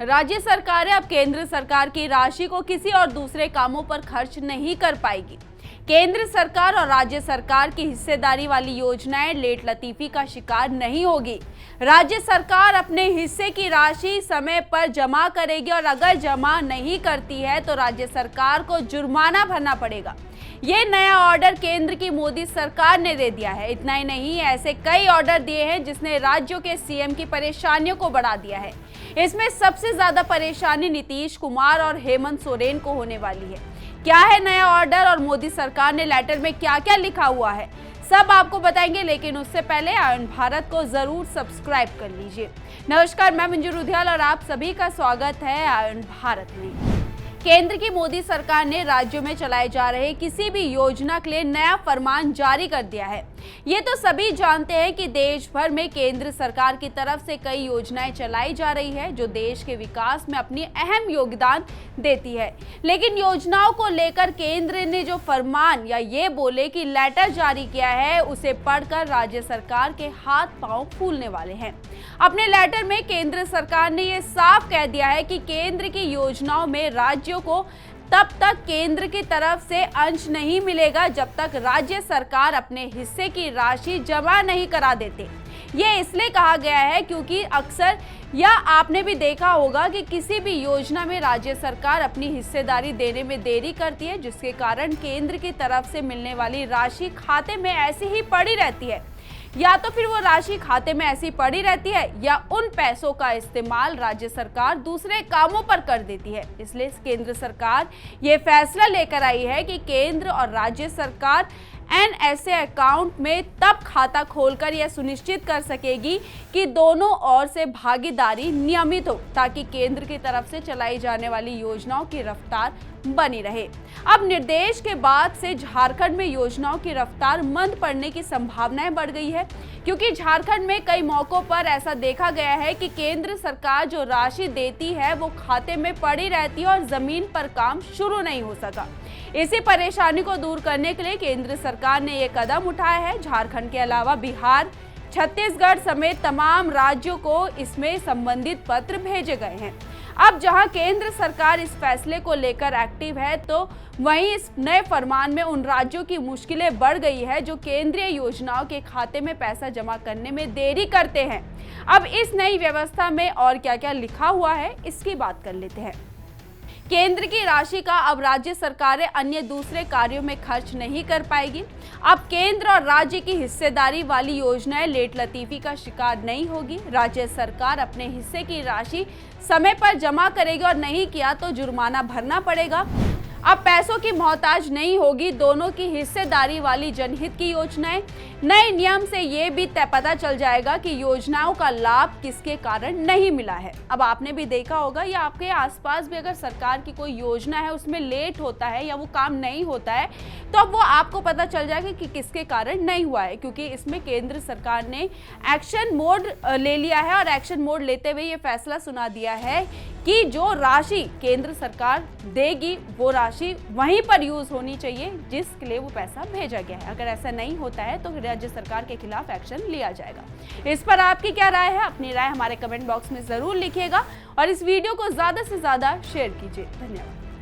राज्य सरकारें अब केंद्र सरकार की राशि को किसी और दूसरे कामों पर खर्च नहीं कर पाएगी। केंद्र सरकार और राज्य सरकार की हिस्सेदारी वाली योजनाएं लेट लतीफी का शिकार नहीं होगी। राज्य सरकार अपने हिस्से की राशि समय पर जमा करेगी और अगर जमा नहीं करती है तो राज्य सरकार को जुर्माना भरना पड़ेगा। ये नया ऑर्डर केंद्र की मोदी सरकार ने दे दिया है। इतना ही नहीं, ऐसे कई ऑर्डर दिए हैं जिसने राज्यों के सीएम की परेशानियों को बढ़ा दिया है। इसमें सबसे ज्यादा परेशानी नीतीश कुमार और हेमंत सोरेन को होने वाली है। क्या है नया ऑर्डर और मोदी सरकार ने लेटर में क्या क्या लिखा हुआ है, सब आपको बताएंगे, लेकिन उससे पहले आयन भारत को जरूर सब्सक्राइब कर लीजिए। नमस्कार, मैं मंजू रुधियाल और आप सभी का स्वागत है आयन भारत में। केंद्र की मोदी सरकार ने राज्यों में चलाए जा रहे किसी भी योजना के लिए नया फरमान जारी कर दिया है। ये तो सभी जानते हैं कि देश भर में केंद्र सरकार की तरफ से कई योजनाएं चलाई जा रही है जो देश के विकास में अपनी अहम योगदान देती है। लेकिन योजनाओं को लेकर केंद्र ने जो फरमान या ये बोले कि लेटर जारी किया है, उसे पढ़कर राज्य सरकार के हाथ पांव फूलने वाले हैं। अपने लेटर में केंद्र सरकार ने ये साफ कह दिया है कि केंद्र की योजनाओं में राज्यों को तब तक केंद्र की तरफ से अंश नहीं मिलेगा जब तक राज्य सरकार अपने हिस्से की राशि जमा नहीं करा देते। ये इसलिए कहा गया है क्योंकि अक्सर या आपने भी देखा होगा कि किसी भी योजना में राज्य सरकार अपनी हिस्सेदारी देने में देरी करती है, जिसके कारण केंद्र की तरफ से मिलने वाली राशि खाते में ऐसी ही पड़ी रहती है। या तो फिर वो राशि खाते में ऐसी पड़ी रहती है या उन पैसों का इस्तेमाल राज्य सरकार दूसरे कामों पर कर देती है। इसलिए केंद्र सरकार ये फैसला लेकर आई है कि केंद्र और राज्य सरकार एनएसए अकाउंट में तब खाता खोलकर यह सुनिश्चित कर सकेगी कि दोनों ओर से भागीदारी नियमित हो, ताकि केंद्र की तरफ से चलाई जाने वाली योजनाओं की रफ्तार बनी रहे। अब निर्देश के बाद से झारखंड में योजनाओं की रफ्तार मंद पड़ने की संभावनाएं बढ़ गई है, क्योंकि झारखंड में कई मौकों पर ऐसा देखा गया है कि केंद्र सरकार जो राशि देती है वो खाते में पड़ी रहती है और जमीन पर काम शुरू नहीं हो सका। इसी परेशानी को दूर करने के लिए केंद्र सरकार ने ये कदम उठाया है। झारखंड के अलावा बिहार, छत्तीसगढ़ समेत तमाम राज्यों को इसमें संबंधित पत्र भेजे गए हैं। अब जहां केंद्र सरकार इस फैसले को लेकर एक्टिव है, तो वहीं इस नए फरमान में उन राज्यों की मुश्किलें बढ़ गई है जो केंद्रीय योजनाओं के खाते में पैसा जमा करने में देरी करते हैं। अब इस नई व्यवस्था में और क्या क्या लिखा हुआ है, इसकी बात कर लेते हैं। केंद्र की राशि का अब राज्य सरकारें अन्य दूसरे कार्यों में खर्च नहीं कर पाएगी। अब केंद्र और राज्य की हिस्सेदारी वाली योजनाएं लेट लतीफी का शिकार नहीं होगी। राज्य सरकार अपने हिस्से की राशि समय पर जमा करेगी और नहीं किया तो जुर्माना भरना पड़ेगा। अब पैसों की मोहताज नहीं होगी दोनों की हिस्सेदारी वाली जनहित की योजनाएं। नए नियम से ये भी पता चल जाएगा कि योजनाओं का लाभ किसके कारण नहीं मिला है। अब आपने भी देखा होगा या आपके आसपास भी अगर सरकार की कोई योजना है उसमें लेट होता है या वो काम नहीं होता है, तो अब वो आपको पता चल जाएगा कि किसके कारण नहीं हुआ है, क्योंकि इसमें केंद्र सरकार ने एक्शन मोड ले लिया है और एक्शन मोड लेते हुए ये फैसला सुना दिया है कि जो राशि केंद्र सरकार देगी वो राशि वहीं पर यूज होनी चाहिए जिसके लिए वो पैसा भेजा गया है। अगर ऐसा नहीं होता है तो राज्य सरकार के खिलाफ एक्शन लिया जाएगा। इस पर आपकी क्या राय है? अपनी राय हमारे कमेंट बॉक्स में जरूर लिखिएगा और इस वीडियो को ज्यादा से ज्यादा शेयर कीजिए। धन्यवाद।